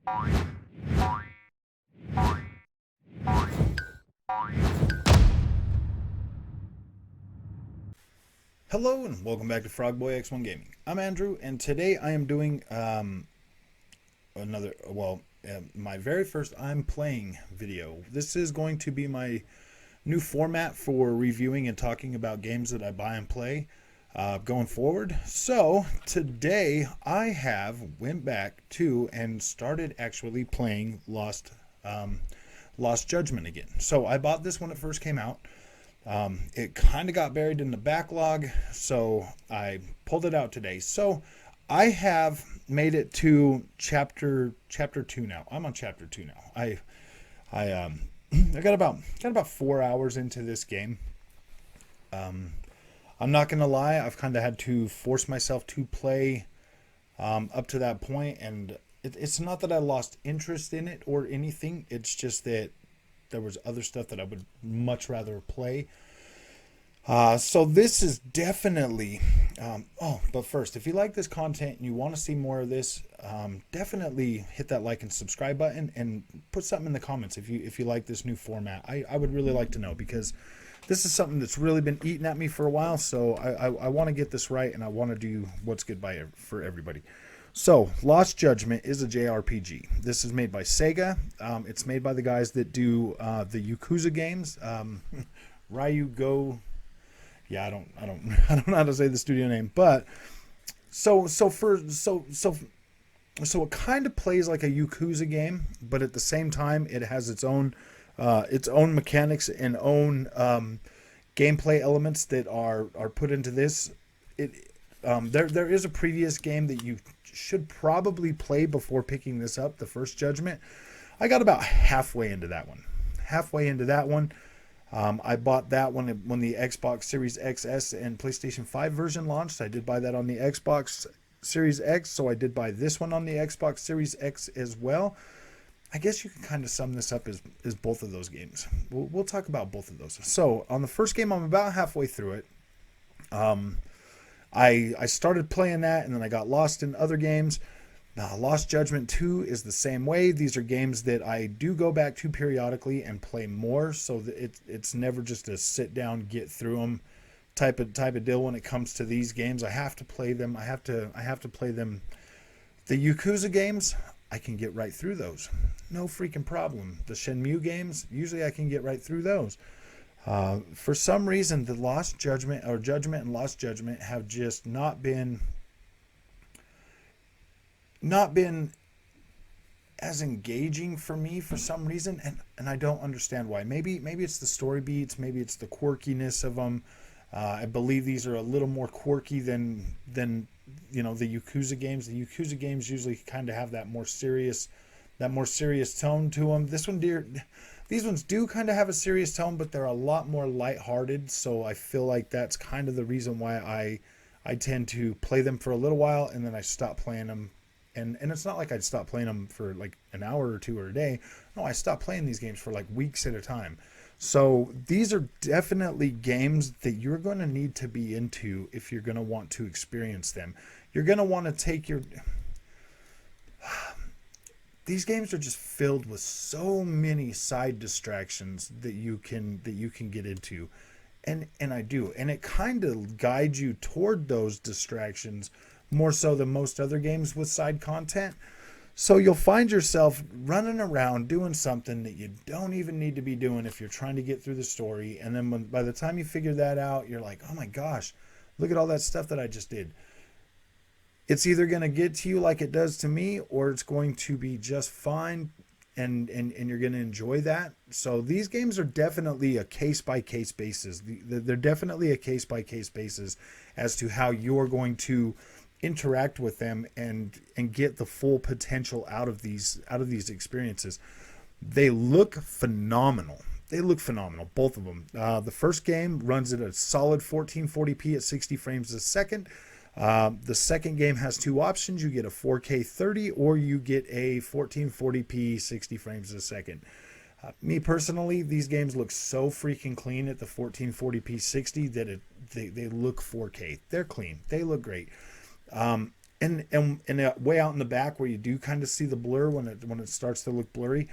Hello and welcome back to Frogboy X1 Gaming. I'm Andrew, and today I am doing my very first I'm playing video. This is going to be my new format for reviewing and talking about games that I buy and play going forward. So today I went back to and started actually playing Lost Judgment again. So I bought this when it first came out. It kind of got buried in the backlog, so I pulled it out today. So I have made it to chapter 2 now. I'm on chapter 2 now. I got about 4 hours into this game. I'm not gonna lie, I've kind of had to force myself to play up to that point, and it's not that I lost interest in it or anything. It's just that there was other stuff that I would much rather play. So this is definitely, but first, if you like this content and you want to see more of this, definitely hit that like and subscribe button and put something in the comments if you like this new format. I would really like to know, because this is something that's really been eating at me for a while. So I want to get this right, and I want to do what's good for everybody. So, Lost Judgment is a JRPG. This is made by Sega. It's made by the guys that do the Yakuza games. Ryugo. Yeah, I don't know how to say the studio name, but so it kind of plays like a Yakuza game, but at the same time, it has its own mechanics and own gameplay elements that are put into this. There is a previous game that you should probably play before picking this up, the first Judgment. I got about halfway into that one. I bought that when the Xbox Series XS and PlayStation 5 version launched. I did buy that on the Xbox Series X, so I did buy this one on the Xbox Series X as well. I guess you can kind of sum this up as both of those games. We'll talk about both of those. So on the first game, I'm about halfway through it. I started playing that, and then I got lost in other games. Lost Judgment 2 is the same way. These are games that I do go back to periodically and play more, so that it's never just a sit down, get through them type of deal. When it comes to these games, I have to play them. I have to play them. The Yakuza games, I can get right through those, no freaking problem. The Shenmue games, usually I can get right through those. For some reason, the Judgment and Lost Judgment have just not been as engaging for me for some reason, and I don't understand why. Maybe it's the story beats, maybe it's the quirkiness of them. I believe these are a little more quirky than the Yakuza games. The Yakuza games usually kind of have that more serious tone to them. These ones do kind of have a serious tone, but they're a lot more lighthearted. So I feel like that's kind of the reason why I tend to play them for a little while, and then I stop playing them. And it's not like I'd stop playing them for like an hour or two or a day. No, I stopped playing these games for like weeks at a time. So these are definitely games that you're going to need to be into if you're going to want to experience them. You're going to want to take your... These games are just filled with so many side distractions that you can get into. And I do. And it kind of guides you toward those distractions more so than most other games with side content. So you'll find yourself running around doing something that you don't even need to be doing if you're trying to get through the story. And then by the time you figure that out, you're like, oh my gosh, look at all that stuff that I just did. It's either going to get to you like it does to me, or it's going to be just fine, and you're going to enjoy that. So these games are definitely a case-by-case basis. They're definitely a case-by-case basis as to how you're going to interact with them and get the full potential out of these experiences. They look phenomenal. Both of them. The first game runs at a solid 1440p at 60 frames a second. The second game has two options. You get a 4K 30, or you get a 1440p 60 frames a second. Me personally, these games look so freaking clean at the 1440p 60 that they look 4K. They're clean. They look great. and way out in the back where you do kind of see the blur when it starts to look blurry,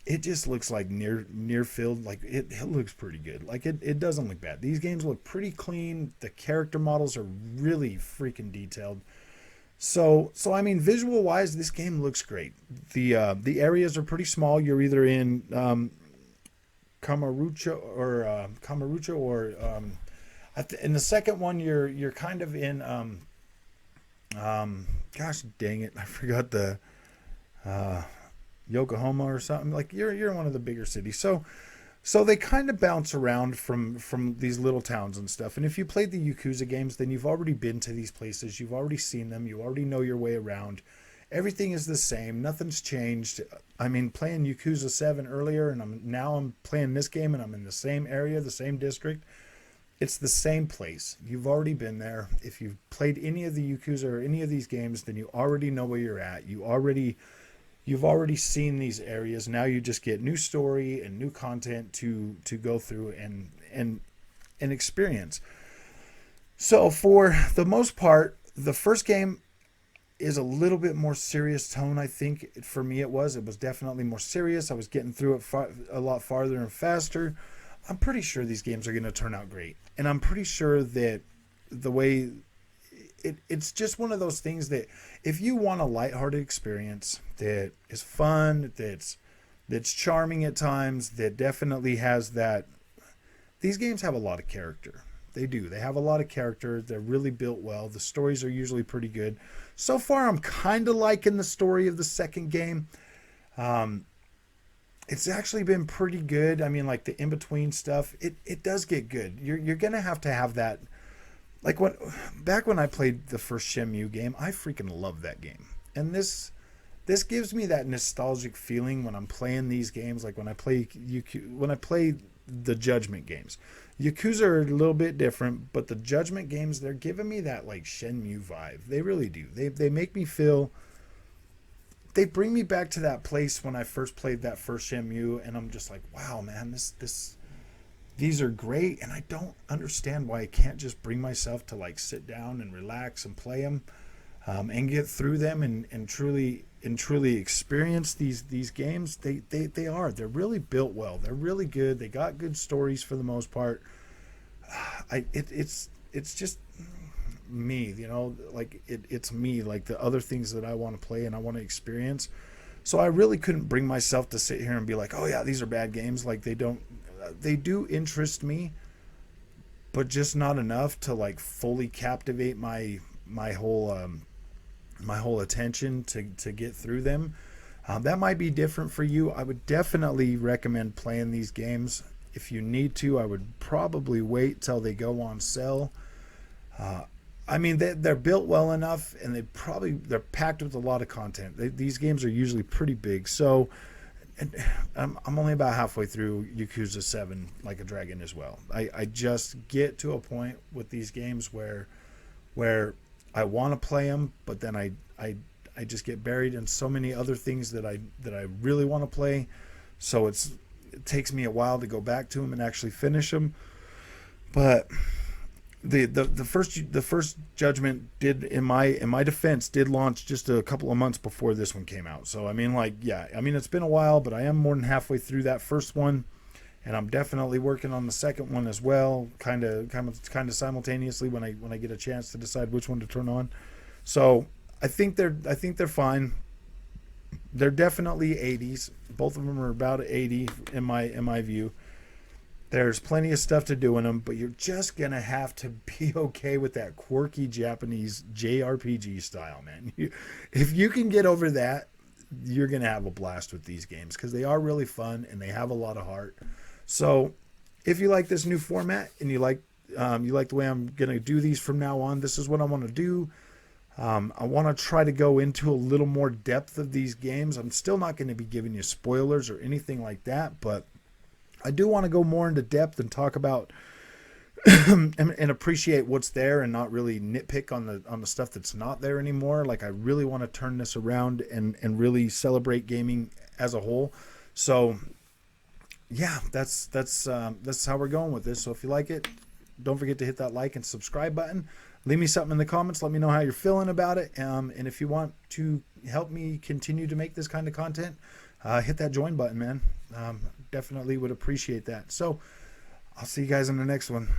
it just looks like near field. Like it looks pretty good. Like it doesn't look bad. These games look pretty clean. The character models are really freaking detailed. So I mean, visual wise, this game looks great. The areas are pretty small. You're either in Kamarucha or in the second one you're kind of in gosh dang it, I forgot the Yokohama or something. Like you're in one of the bigger cities. So they kind of bounce around from these little towns and stuff. And if you played the Yakuza games, then you've already been to these places. You've already seen them. You already know your way around. Everything is the same. Nothing's changed. I mean, playing Yakuza 7 earlier, and I'm playing this game, and I'm in the same area, the same district. It's the same place. You've already been there. If you've played any of the Yakuza or any of these games, then you already know where you're at. You've already seen these areas. Now you just get new story and new content to go through and experience. So for the most part, the first game is a little bit more serious tone. I think for me it was definitely more serious. I was getting through it a lot farther and faster. I'm pretty sure these games are going to turn out great, and I'm pretty sure that the way it's just one of those things that if you want a lighthearted experience that is fun, that's charming at times, that definitely has that. These games have a lot of character. They do. They have a lot of character. They're really built well. The stories are usually pretty good. So far, I'm kind of liking the story of the second game. It's actually been pretty good. I mean, like the in-between stuff, it does get good. You're going to have that. Like back when I played the first Shenmue game, I freaking loved that game. And this gives me that nostalgic feeling when I'm playing these games. Like when I play the Judgment games. Yakuza are a little bit different, but the Judgment games, they're giving me that like Shenmue vibe. They really do. They make me feel. They bring me back to that place when I first played that first Shenmue, and I'm just like, wow, man, these are great, and I don't understand why I can't just bring myself to like sit down and relax and play them, and get through them and truly experience these games. They're really built well. They're really good. They got good stories for the most part. It's just me, like it's me, like the other things that I want to play and I want to experience. So I really couldn't bring myself to sit here and be like, oh yeah, these are bad games. Like they do interest me, but just not enough to like fully captivate my whole attention to get through them. That might be different for you. I would definitely recommend playing these games. If you need to, I would probably wait till they go on sale. I mean, they're built well enough, and they're packed with a lot of content. These games are usually pretty big. So I'm only about halfway through Yakuza 7 Like a Dragon as well. I just get to a point with these games where I want to play them, but then I just get buried in so many other things that I really want to play. So it takes me a while to go back to them and actually finish them. But the first Judgment did, in my defense, did launch just a couple of months before this one came out. So I mean, like, yeah, I mean, it's been a while, but I am more than halfway through that first one, and I'm definitely working on the second one as well, kind of simultaneously when I get a chance to decide which one to turn on. So I think they're fine. They're definitely 80s. Both of them are about 80 in my view. There's plenty of stuff to do in them, but you're just going to have to be okay with that quirky Japanese JRPG style, man. If you can get over that, you're going to have a blast with these games because they are really fun and they have a lot of heart. So if you like this new format and you like the way I'm going to do these from now on, this is what I want to do. I want to try to go into a little more depth of these games. I'm still not going to be giving you spoilers or anything like that, but I do want to go more into depth and talk about and appreciate what's there and not really nitpick on the stuff that's not there anymore. Like I really want to turn this around and really celebrate gaming as a whole. So yeah, that's how we're going with this. So if you like it, don't forget to hit that like and subscribe button. Leave me something in the comments. Let me know how you're feeling about it. And if you want to help me continue to make this kind of content, hit that join button, man. Definitely would appreciate that. So I'll see you guys in the next one.